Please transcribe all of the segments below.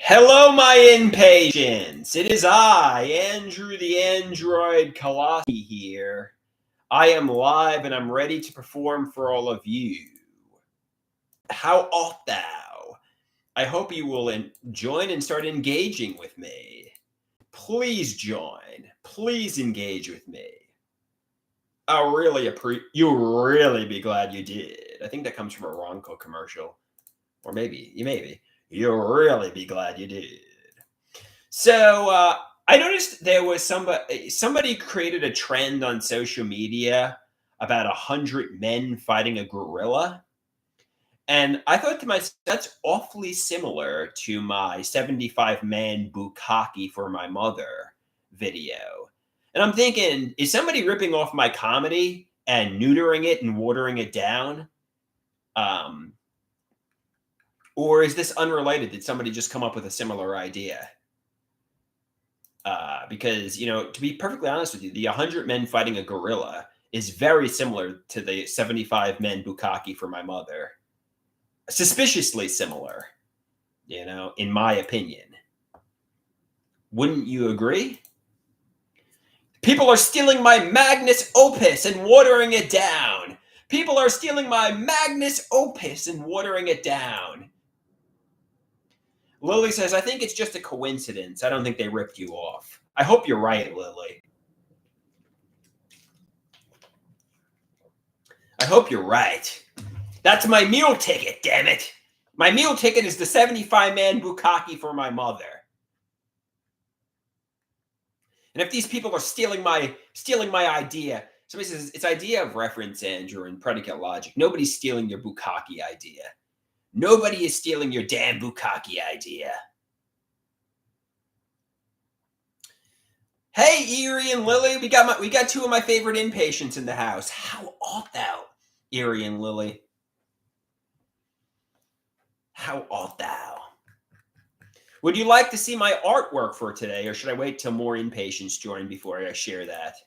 Hello, my impatience. It is I, Andrew the Android Colossi here. I am live and I'm ready to perform for all of you. How art thou? I hope you will join and start engaging with me. Please join. Please engage with me. You'll really be glad you did. I think that comes from a Ronco commercial. Or maybe. You'll really be glad you did. So I noticed there was somebody created a trend on social media about 100 men fighting a gorilla. And I thought to myself, that's awfully similar to my 75-man bukkake for my mother video. And I'm thinking, is somebody ripping off my comedy and neutering it and watering it down? Or is this unrelated? Did somebody just come up with a similar idea? Because, to be perfectly honest with you, the 100 men fighting a gorilla is very similar to the 75 men bukkake for my mother. Suspiciously similar, in my opinion. Wouldn't you agree? People are stealing my Magnus Opus and watering it down. People are stealing my Magnus Opus and watering it down. Lily says, I think it's just a coincidence. I don't think they ripped you off. I hope you're right, Lily. I hope you're right. That's my meal ticket, damn it. My meal ticket is the 75-man bukkake for my mother. And if these people are stealing my idea, somebody says, it's idea of reference, Andrew, and predicate logic. Nobody's stealing your bukkake idea. Nobody is stealing your damn bukkake idea. Hey, Erie and Lily, we got two of my favorite impatients in the house. How art thou, Erie and Lily? How art thou? Would you like to see my artwork for today, or should I wait till more impatients join before I share that?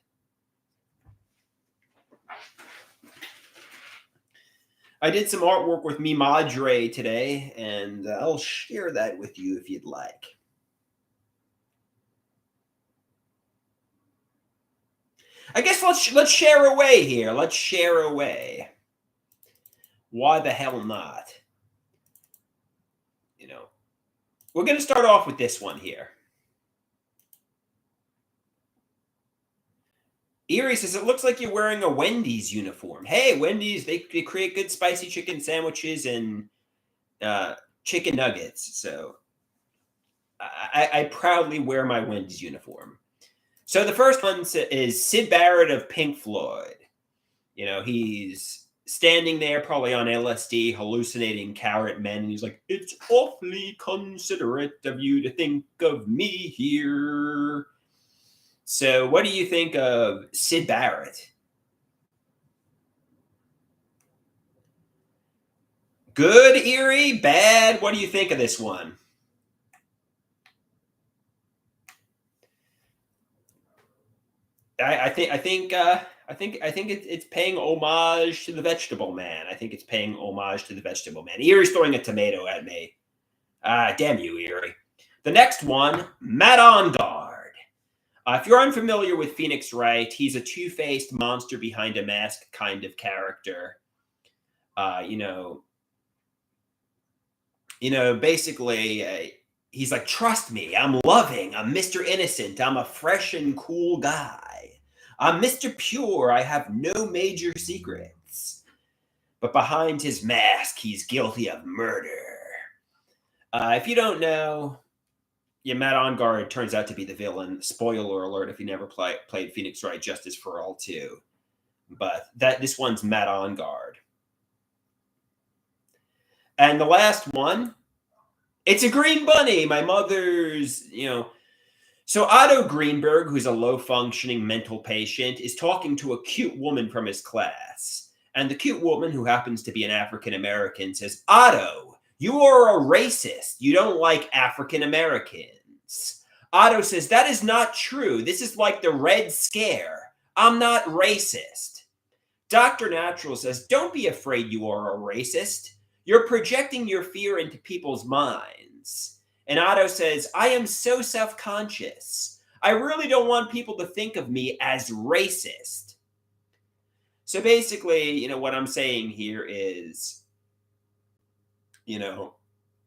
I did some artwork with Mi Madre today, and I'll share that with you if you'd like. I guess let's share away here. Let's share away. Why the hell not? We're going to start off with this one here. Erie says, it looks like you're wearing a Wendy's uniform. Hey, Wendy's, they create good spicy chicken sandwiches and chicken nuggets. So I proudly wear my Wendy's uniform. So the first one is Syd Barrett of Pink Floyd. He's standing there probably on LSD, hallucinating carrot men. And he's like, it's awfully considerate of you to think of me here. So what do you think of Syd Barrett? Good, Erie? Bad? What do you think of this one? I think it's paying homage to the Vegetable Man. I think it's paying homage to the Vegetable Man. Erie's throwing a tomato at me. Damn you, Erie. The next one, Matt Engarde. If you're unfamiliar with Phoenix Wright, he's a two-faced monster behind a mask kind of character. Basically, he's like, trust me, I'm loving, I'm Mr. Innocent, I'm a fresh and cool guy. I'm Mr. Pure, I have no major secrets. But behind his mask, he's guilty of murder. If you don't know, Matt Engarde turns out to be the villain. Spoiler alert if you never played Phoenix Wright Justice for All 2. But this one's Matt Engarde. And the last one, it's a green bunny. My mother's, So Otto Greenberg, who's a low-functioning mental patient, is talking to a cute woman from his class. And the cute woman, who happens to be an African-American, says, Otto, you are a racist. You don't like African Americans. Otto says, that is not true. This is like the Red Scare. I'm not racist. Dr. Natural says, don't be afraid you are a racist. You're projecting your fear into people's minds. And Otto says, I am so self-conscious. I really don't want people to think of me as racist. So basically, what I'm saying here is,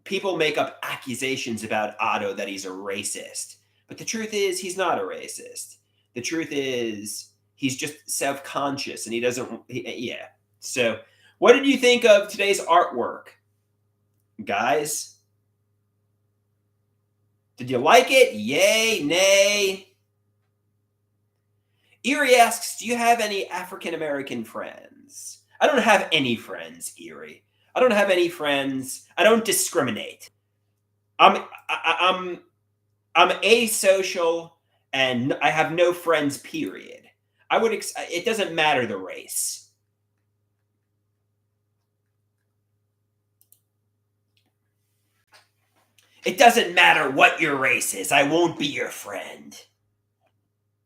people make up accusations about Otto that he's a racist. But the truth is, he's not a racist. The truth is, he's just self-conscious and he doesn't, yeah. So, what did you think of today's artwork, guys? Did you like it? Yay, nay? Erie asks, do you have any African-American friends? I don't have any friends, Erie. I don't have any friends. I don't discriminate. I'm asocial and I have no friends, period. It doesn't matter the race. It doesn't matter what your race is. I won't be your friend.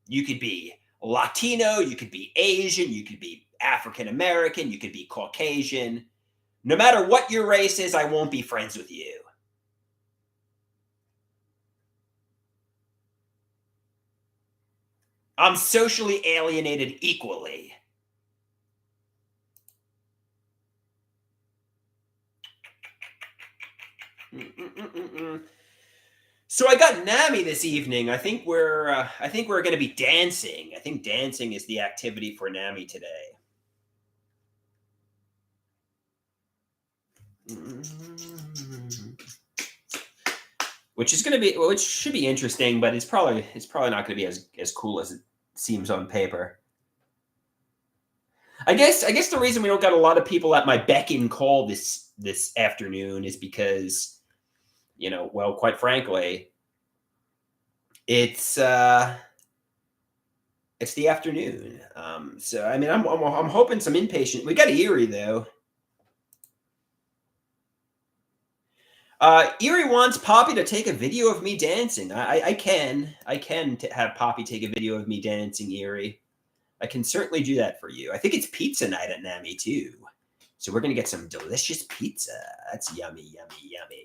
You could be Latino, you could be Asian, you could be African American, you could be Caucasian. No matter what your race is, I won't be friends with you. I'm socially alienated equally. So I got NAMI this evening. I think we're going to be dancing. I think dancing is the activity for NAMI today. Which should be interesting, but it's probably not going to be as cool as it seems on paper. I guess the reason we don't got a lot of people at my beck and call this afternoon is because, well, quite frankly, it's the afternoon. So I mean, I'm hoping some inpatient. We got Erie though. Erie wants Poppy to take a video of me dancing. I can have Poppy take a video of me dancing, Erie. I can certainly do that for you. I think it's pizza night at NAMI too. So we're going to get some delicious pizza. That's yummy, yummy, yummy.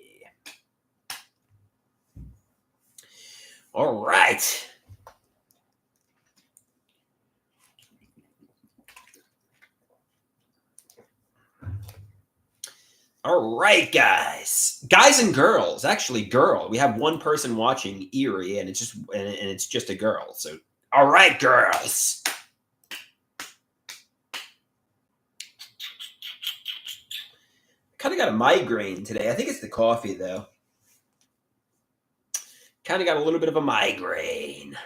All right. All right, guys and girls. Actually, girl. We have one person watching, Erie, and it's just a girl. So, all right, girls. Kind of got a migraine today. I think it's the coffee, though. Kind of got a little bit of a migraine.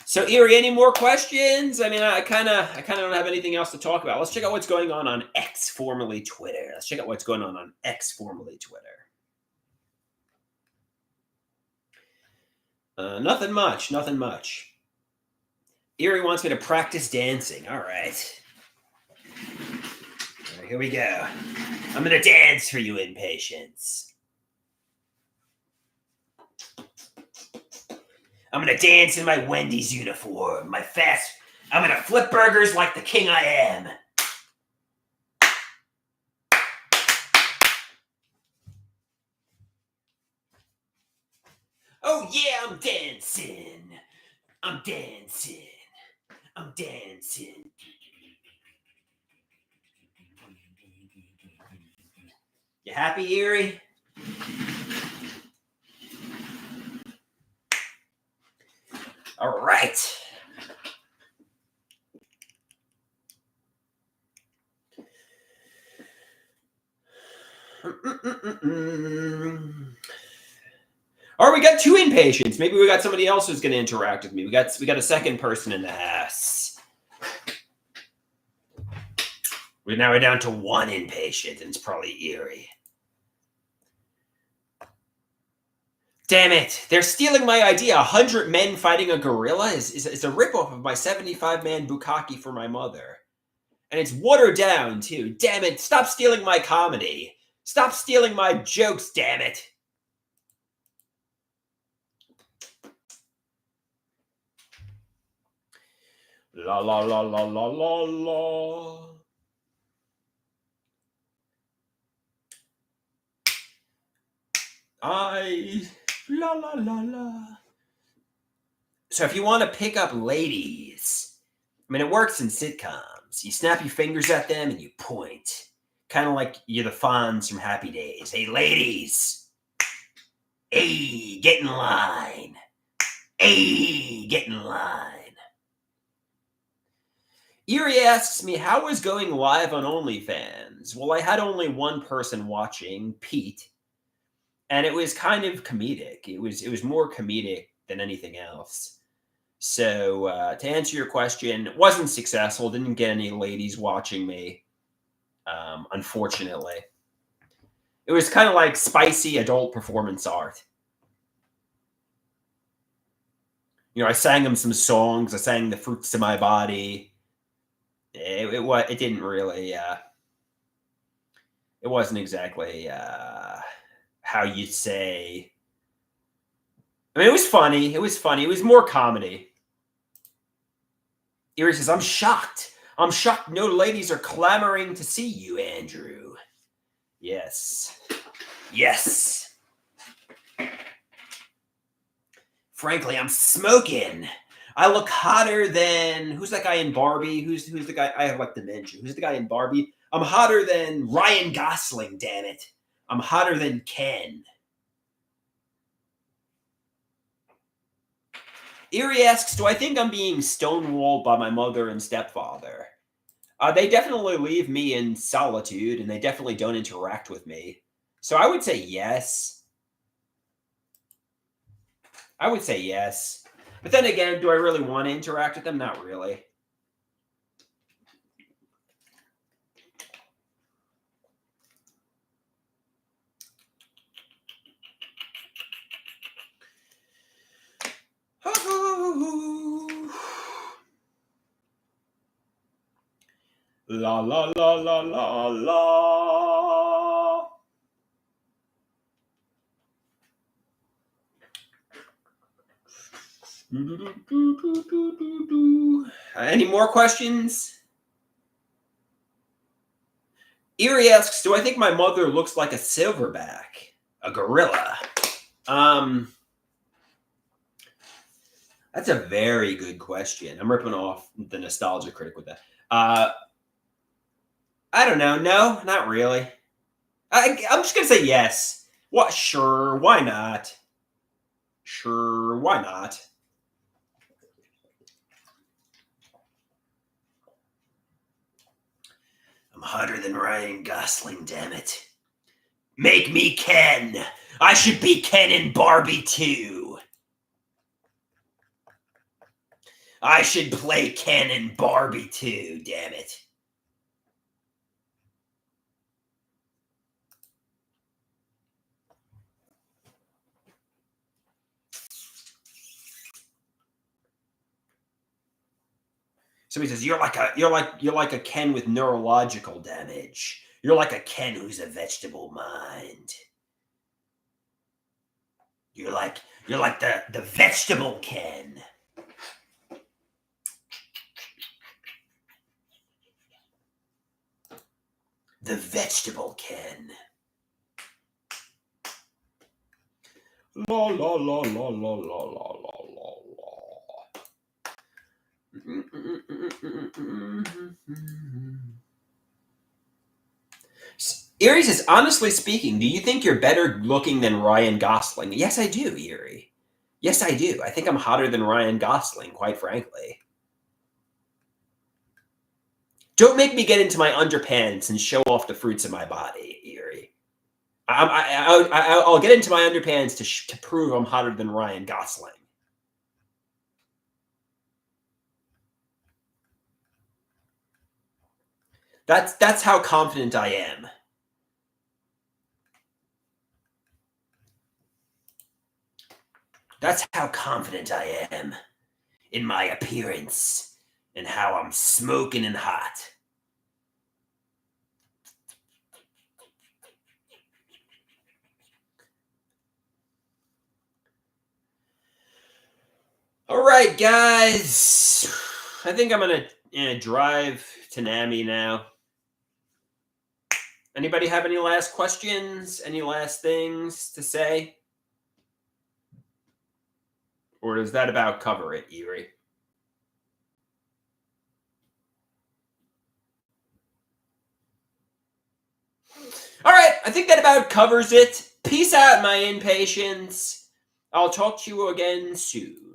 So, Erie, any more questions? I mean, I kind of don't have anything else to talk about. Let's check out what's going on X, formerly Twitter. Let's check out what's going on X, formerly Twitter. Nothing much. Erie wants me to practice dancing. All right, here we go. I'm going to dance for you, inpatients. I'm going to dance in my Wendy's uniform. I'm going to flip burgers like the king I am. Oh yeah, I'm dancing. You happy, Erie? All right. Or we got two inpatients. Maybe we got somebody else who's going to interact with me. We got a second person in the house. We're down to one inpatient, and it's probably Erie. Damn it! They're stealing my idea. 100 men fighting a gorilla is a ripoff of my 75-man bukkake for my mother, and it's watered down too. Damn it! Stop stealing my comedy. Stop stealing my jokes. Damn it! La la la la la la la. La la la la. So if you want to pick up ladies, I mean, it works in sitcoms. You snap your fingers at them and you point. Kind of like you're the Fonz from Happy Days. Hey, ladies. Hey, get in line. Hey, get in line. Erie asks me, how was going live on OnlyFans? Well, I had only one person watching, Pete, and it was kind of comedic. It was more comedic than anything else. So to answer your question, wasn't successful. Didn't get any ladies watching me, unfortunately. It was kind of like spicy adult performance art. I sang them some songs. I sang "The Fruits of My Body." It didn't really. It wasn't exactly how you'd say. I mean, it was funny. It was funny. It was more comedy. Erie says, "I'm shocked. I'm shocked. No ladies are clamoring to see you, Andrew." Yes. Yes. Frankly, I'm smoking. I look hotter than who's that guy in Barbie? Who's the guy? I have like dementia. Who's the guy in Barbie? I'm hotter than Ryan Gosling. Damn it! I'm hotter than Ken. Erie asks, "Do I think I'm being stonewalled by my mother and stepfather?" They definitely leave me in solitude, and they definitely don't interact with me. So I would say yes. I would say yes. But then again, do I really want to interact with them? Not really. La la la la la la. Any more questions? Erie asks, "Do I think my mother looks like a silverback, a gorilla?" That's a very good question. I'm ripping off the nostalgia critic with that. I don't know. No, not really. I'm just gonna say yes. What? Sure. Why not? Sure. Why not? I'm hotter than Ryan Gosling. Damn it! Make me Ken. I should be Ken in Barbie too. I should play Ken in Barbie too. Damn it! Somebody says you're like a Ken with neurological damage. You're like a Ken who's a vegetable mind. You're like the vegetable Ken. The vegetable Ken. La la la la la la la la la. Erie says, honestly speaking, do you think you're better looking than Ryan Gosling? Yes, I do, Erie. Yes, I do. I think I'm hotter than Ryan Gosling, quite frankly. Don't make me get into my underpants and show off the fruits of my body, Erie. I'll get into my underpants to prove I'm hotter than Ryan Gosling. That's how confident I am. That's how confident I am in my appearance and how I'm smoking and hot. All right, guys. I think I'm gonna drive to NAMI now. Anybody have any last questions? Any last things to say? Or does that about cover it, Erie? All right, I think that about covers it. Peace out, my impatiens. I'll talk to you again soon.